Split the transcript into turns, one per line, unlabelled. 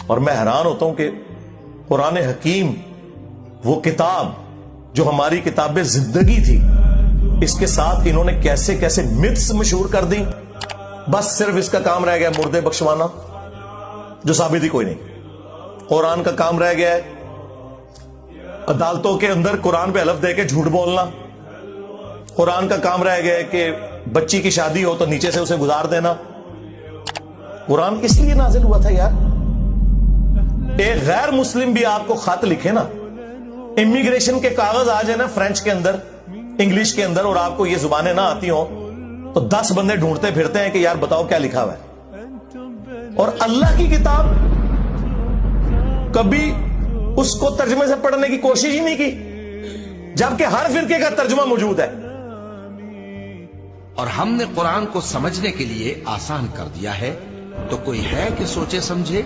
اور میں حیران ہوتا ہوں کہ قرآن حکیم وہ کتاب جو ہماری کتاب زندگی تھی، اس کے ساتھ انہوں نے کیسے کیسے متس مشہور کر دی. بس صرف اس کا کام رہ گیا مردے بخشوانا، جو ثابت ہی کوئی نہیں. قرآن کا کام رہ گیا ہے عدالتوں کے اندر قرآن پہ حلف دے کے جھوٹ بولنا. قرآن کا کام رہ گیا ہے کہ بچی کی شادی ہو تو نیچے سے اسے گزار دینا. قرآن کس لیے نازل ہوا تھا یار؟ ایک غیر مسلم بھی آپ کو خط لکھے نا، امیگریشن کے کاغذ آ جائے نا فرینچ کے اندر، انگلش کے اندر، اور آپ کو یہ زبانیں نہ آتی ہوں تو 10 بندے ڈھونڈتے پھرتے ہیں کہ یار بتاؤ کیا لکھا ہوا ہے. اور اللہ کی کتاب کبھی اس کو ترجمے سے پڑھنے کی کوشش ہی نہیں کی، جبکہ ہر فرقے کا ترجمہ موجود ہے.
اور ہم نے قرآن کو سمجھنے کے لیے آسان کر دیا ہے، تو کوئی ہے کہ سوچے سمجھے؟